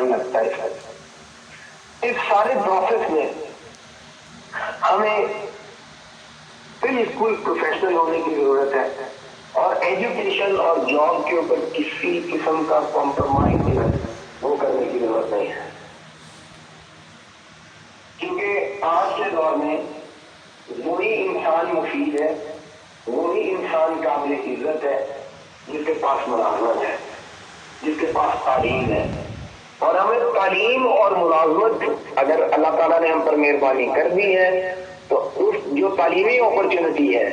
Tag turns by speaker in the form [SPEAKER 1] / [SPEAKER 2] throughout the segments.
[SPEAKER 1] Time لگتا ہے. اس سارے پروسیس میں ہمیں بالکل پروفیشنل ہونے کی ضرورت ہے اور ایجوکیشن اور جاب کے اوپر کسی قسم کا کمپرومائز جو ہے وہ کرنے کی ضرورت نہیں ہے. کیونکہ آج کے دور میں وہی انسان مفید ہے، وہی انسان قابل عزت ہے جس کے پاس ملازمت ہے، جس کے پاس تعلیم ہے. اور ہمیں تعلیم اور ملازمت اگر اللہ تعالیٰ نے ہم پر مہربانی کر دی ہے تو اس جو تعلیمی اپرچونٹی ہے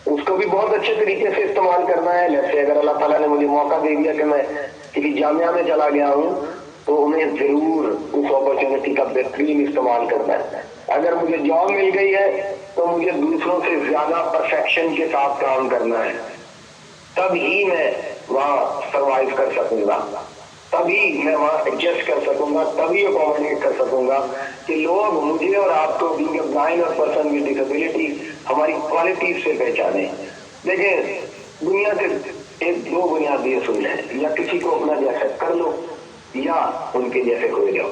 [SPEAKER 1] اس کو بھی بہت اچھے طریقے سے استعمال کرنا ہے. جیسے اگر اللہ تعالیٰ نے مجھے موقع دے دیا کہ میں کسی جامعہ میں چلا گیا ہوں تو انہیں ضرور اس اپرچونٹی کا بہترین استعمال کرنا ہے. اگر مجھے جاب مل گئی ہے تو مجھے دوسروں سے زیادہ پرفیکشن کے ساتھ کام کرنا ہے، تب ہی میں وہاں سروائیو کر سکوں گا، تبھی میں وہاں ایڈجسٹ کر سکوں گا، تبھی اکوموڈیٹ کر سکوں گا کہ لوگ مجھے اور آپ کو بینگ اے بلائنڈ اور پرسن ود ڈسیبلٹی ہماری کوالٹیز سے پہچانے. دیکھیں دنیا کے ایک دو بنیادی اصول ہیں، یا کسی کو اپنا جیسا کر لو یا ان کے جیسے ہو جاؤ.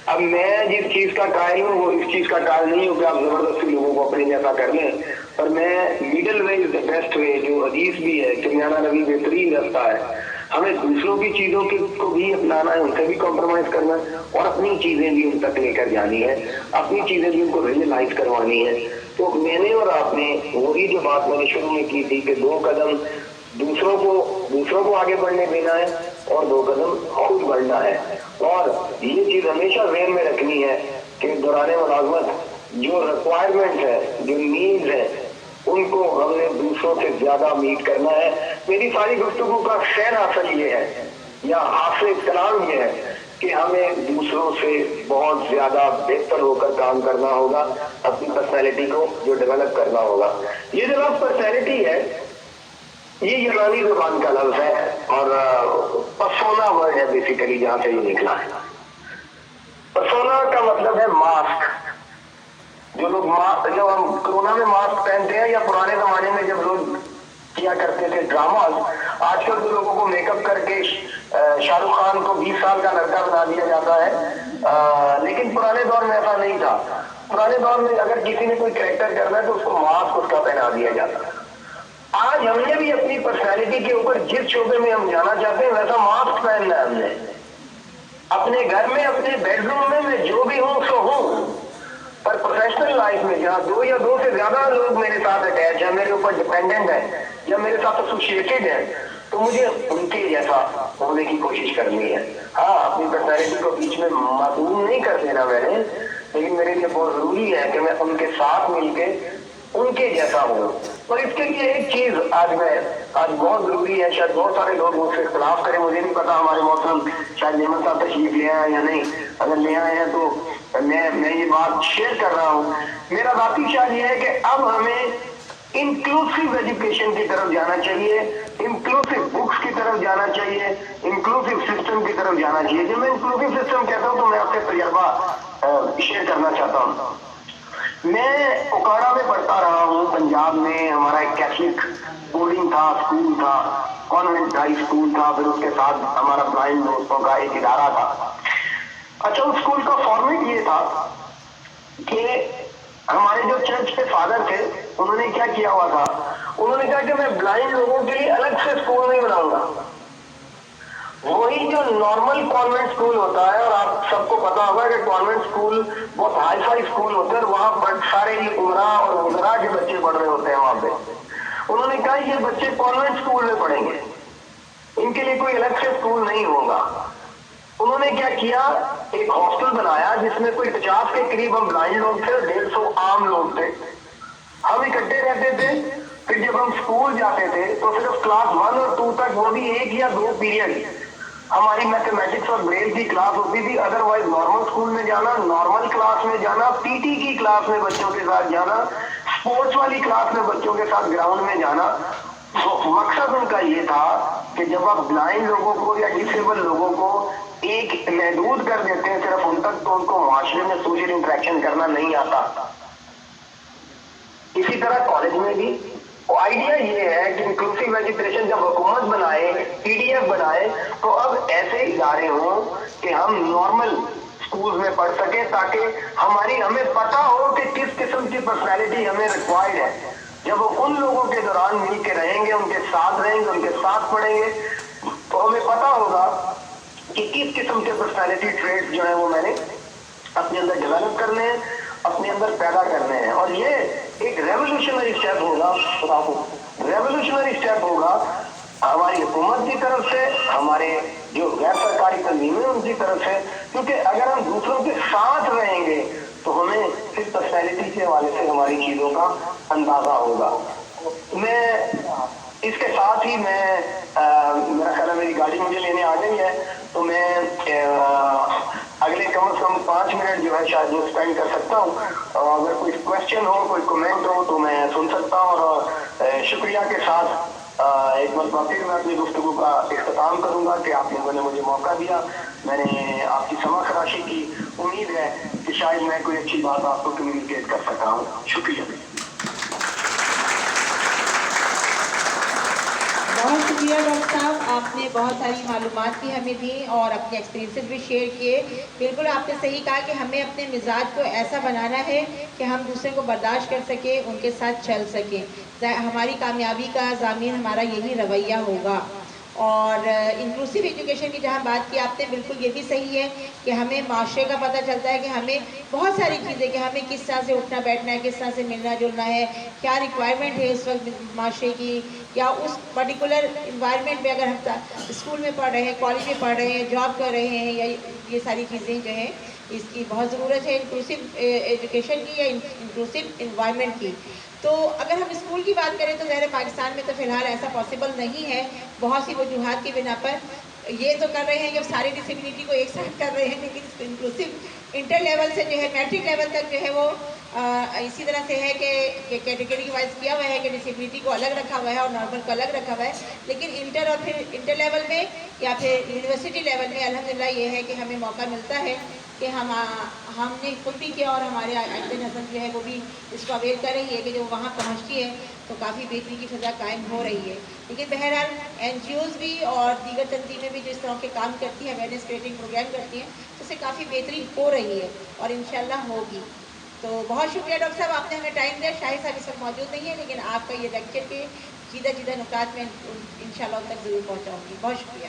[SPEAKER 1] اب میں جس چیز کا قائل ہوں وہ اس چیز کا قائل نہیں ہوں کہ آپ زبردستی لوگوں کو اپنے جیسا کر لیں، پر میں medal way is the best way, جو حدیث بھی ہے کہ میانہ نبی بہترین راستہ ہے. ہمیں دوسروں کی چیزوں کو بھی اپنانا ہے، ان سے بھی کمپرومائز کرنا ہے اور اپنی چیزیں بھی ان تک لے کر جانی ہے، اپنی چیزیں بھی ان کو ریئلائز کروانی ہے. تو میں نے اور آپ نے وہی جو بات میں نے شروع میں کی تھی کہ 2 قدم دوسروں کو آگے بڑھنے دینا ہے اور 2 قدم خود بڑھنا ہے. اور یہ چیز ہمیشہ ذہن میں رکھنی ہے کہ دوران ملازمت جو ریکوائرمنٹ ہے، جو نیڈز ہے، ان کو ہم نے دوسروں سے زیادہ میٹ کرنا ہے. میری ساری گفتگو کا خیر حاصل یہ ہے یا حاصل کلام یہ ہے کہ ہمیں دوسروں سے بہت زیادہ بہتر ہو کر کام کرنا ہوگا، اپنی پرسنالٹی کو جو ڈیولپ کرنا ہوگا. یہ جو لفظ پرسنالٹی ہے یہ یونانی زبان کا لفظ ہے اور پرسونا ورڈ ہے بیسیکلی، جہاں سے یہ نکلا ہے. پرسونا کا مطلب ہے ماسک. جو ہم کورونا میں ماسک پہنتے ہیں یا پرانے زمانے میں جب لوگ کیا کرتے تھے ڈراماز، آج کل تو لوگوں کو میک اپ کر کے شاہ رخ خان کو 20 سال کا لڑکا بنا دیا جاتا ہے، لیکن پرانے دور میں ایسا نہیں تھا. پرانے دور میں اگر کسی نے کوئی کریکٹر کرنا ہے تو اس کو ماسک اس کا پہنا دیا جاتا ہے. آج ہم نے بھی اپنی پرسنالٹی کے اوپر جس شعبے میں ہم جانا چاہتے ہیں ویسا ماسک پہننا ہے. ہم نے اپنے گھر میں اپنے بیڈ روم میں جو بھی ہوں سو ہوں، پر پروفیشنل لائف میں جہاں 2 یا 2 سے زیادہ لوگ میرے ساتھ اٹیچ ہیں، میرے اوپر ڈپینڈنٹ ہیں یا میرے ساتھ ایسوسیٹڈ ہیں، تو مجھے ان کے جیسا ہونے کی کوشش کرنی ہے. ہاں اپنی پرسنالٹی کو بیچ میں معدوم نہیں کر دینا میں نے، لیکن میرے لیے بہت ضروری ہے کہ میں ان کے ساتھ مل کے ان کے جیسا ہوں. اور اس کے لیے ایک چیز آج بہت ضروری ہے، شاید بہت سارے لوگ مجھ سے اختلاف کریں، مجھے نہیں پتا ہمارے محترم شاید نعمت صاحب تشریف لے آئے یا نہیں. اگر لے آئے ہیں تو میں یہ بات شیئر کر رہا ہوں. میرا ذاتی خیال یہ ہے کہ اب ہمیں انکلوسیو ایجوکیشن کی طرف جانا چاہیے، انکلوسیو بکس کی طرف جانا چاہیے، انکلوسیو سسٹم کی طرف جانا چاہیے. جب میں انکلوسیو سسٹم کہتا ہوں تو میں آپ سے تجربہ شیئر کرنا چاہتا ہوں. میں اوکاڑا میں پڑھتا رہا ہوں پنجاب میں. ہمارا ایک کیتھولک بورڈنگ تھا، اسکول تھا، کانوینٹ ہائی اسکول تھا، پھر اس کے ساتھ ہمارا بلائنڈ دوستوں کا ایک ادارہ تھا. اچھا اس اسکول کا فارمیٹ یہ تھا کہ ہمارے جو چرچ کے فادر تھے انہوں نے کیا کیا ہوا تھا، انہوں نے کہا کہ میں بلائنڈ لوگوں کے لیے الگ سے اسکول نہیں بناؤں گا. وہی جو نارمل کانوینٹ اسکول ہوتا ہے، اور آپ سب کو پتا ہوگا کہ کانوینٹ اسکول بہت ہائی فائی اسکول ہوتے ہیں اور وہاں پر سارے عمراء اور وزراء کے بچے پڑھ رہے ہوتے ہیں وہاں پہ. انہوں نے کہا یہ بچے کانوینٹ اسکول میں پڑھیں گے، ان کے لیے کوئی الگ سے اسکول نہیں ہوگا. انہوں نے کیا کیا، ایک ہاسٹل بنایا جس میں کوئی 50 کے قریب ہم بلائنڈ لوگ تھے، 150 عام لوگ تھے. ہم اکٹھے رہتے تھے. پھر جب ہم اسکول جاتے تھے تو صرف کلاس 1 اور 2 تک، وہ بھی 1 یا 2 پیریڈ ہماری میتھمیٹکس اور بریل کی کلاس ہوتی تھی. ادر وائز نارمل اسکول میں جانا، نارمل کلاس میں جانا، پی ٹی کی کلاس میں بچوں کے ساتھ جانا، اسپورٹس والی کلاس میں بچوں کے ساتھ گراؤنڈ میں جانا. مقصد ان کا یہ تھا کہ جب آپ بلائنڈ لوگوں کو یا ڈسیبل لوگوں کو ایک محدود کر دیتے ہیں صرف ان تک، تو ان کو معاشرے میں سوشل انٹریکشن کرنا نہیں آتا. اسی طرح کالج میں بھی آئیڈیا یہ ہے کہ انکلوسیو ایجوکیشن جب حکومت بنائے، PDF بنائے، تو اب ایسے ادارے ہوں کہ ہم نارمل اسکول میں پڑھ سکیں، تاکہ ہمیں پتا ہو کہ کس قسم کی پرسنالٹی ہمیں ریکوائرڈ ہے. جب وہ ان لوگوں کے دوران مل کے رہیں گے، ان کے ساتھ رہیں گے، ان کے ساتھ پڑھیں گے، تو ہمیں پتا ہوگا کہ کس قسم کے پرسنالٹی ٹریٹ جو ہیں وہ میں نے اپنے اندر ڈیولپ کرنے ہیں، اپنے اندر پیدا کرنے ہیں. اور یہ ایک ریولیوشنری اسٹیپ ہوگا، ریولیوشنری اسٹیپ ہوگا ہماری حکومت کی طرف سے، ہمارے جو غیر سرکاری تنظیمیں ان کی طرف سے. کیونکہ اگر ہم دوسروں کے ساتھ رہیں گے تو ہمیں پھر پرسنالٹی کے حوالے سے ہماری چیزوں کا اندازہ ہوگا. میں اس کے ساتھ ہی میرا خیال ہے میری گاڑی مجھے لینے آ گئی ہے، تو میں اگلے کم از کم 5 منٹ جو ہے شاید وہ اسپینڈ کر سکتا ہوں. اگر کوئی کوشچن ہو، کوئی کمنٹ ہو تو میں سن سکتا ہوں. اور شکریہ کے ساتھ ایک مرتبہ پھر میں اپنی گفتگو کا اختتام کروں گا کہ آپ لوگوں نے مجھے موقع دیا. میں نے آپ کی سمجھ خراشی کی. امید ہے کہ شاید میں کوئی اچھی بات آپ کو کمیونیکیٹ کر سکا ہوں. شکریہ.
[SPEAKER 2] بہت شکریہ ڈاکٹر صاحب، آپ نے بہت ساری معلومات بھی ہمیں دی اور اپنے ایکسپیرینسز بھی شیئر کیے. بالکل آپ نے صحیح کہا کہ ہمیں اپنے مزاج کو ایسا بنانا ہے کہ ہم دوسرے کو برداشت کر سکیں، ان کے ساتھ چل سکیں. ہماری کامیابی کا ضامن ہمارا یہی رویہ ہوگا. اور انکلوسیو ایجوکیشن کی جہاں بات کی آپ نے، بالکل یہ بھی صحیح ہے کہ ہمیں معاشرے کا پتہ چلتا ہے کہ ہمیں بہت ساری چیزیں، کہ ہمیں کس طرح سے اٹھنا بیٹھنا ہے، کس طرح سے ملنا جلنا ہے، کیا ریکوائرمنٹ ہے اس وقت معاشرے کی، یا اس پرٹیکولر انوائرمنٹ میں اگر ہم اسکول میں پڑھ رہے ہیں، کالج میں پڑھ رہے ہیں، جاب کر رہے ہیں، یا یہ ساری چیزیں جو ہیں اس کی بہت ضرورت ہے، انکلوسیو ایجوکیشن کی یا انکلوسیو انوائرمنٹ کی. تو اگر ہم اسکول کی بات کریں تو ظاہر پاکستان میں تو فی الحال ایسا پاسبل نہیں ہے، بہت سی وجوہات کی بنا پر. یہ تو کر رہے ہیں کہ ساری ڈسیبلٹی کو ایک ساتھ کر رہے ہیں، لیکن انکلوسیو انٹر لیول سے جو ہے میٹرک لیول تک جو ہے وہ اسی طرح سے ہے کہ کیٹیگری وائز کیا ہوا ہے کہ ڈسیبلٹی کو الگ رکھا ہوا ہے اور نارمل کو الگ رکھا ہوا ہے. لیکن انٹر اور پھر انٹر لیول میں یا پھر یونیورسٹی لیول میں الحمدللہ یہ ہے کہ ہمیں موقع ملتا ہے کہ ہم نے خود بھی کیا اور ہمارے عائد نظر جو ہے وہ بھی اس کو اویئر کر رہی ہے کہ جب وہاں پہنچتی ہے تو کافی بہتری کی فضا قائم ہو رہی ہے. لیکن بہرحال NGOز بھی اور دیگر تنظیمیں بھی جو اس طرح کے کام کرتی ہیں، اویئرنیس کریٹنگ پروگرام کرتی ہیں، اس سے کافی بہتری ہو رہی ہے اور انشاءاللہ ہوگی. تو بہت شکریہ ڈاکٹر صاحب، آپ نے ہمیں ٹائم دیا. شاہد صاحب اس وقت موجود نہیں ہے، لیکن آپ کا یہ لیکچر کے جیدہ نکات میں انشاءاللہ ان تک ضرور پہنچاؤں گی. بہت شکریہ.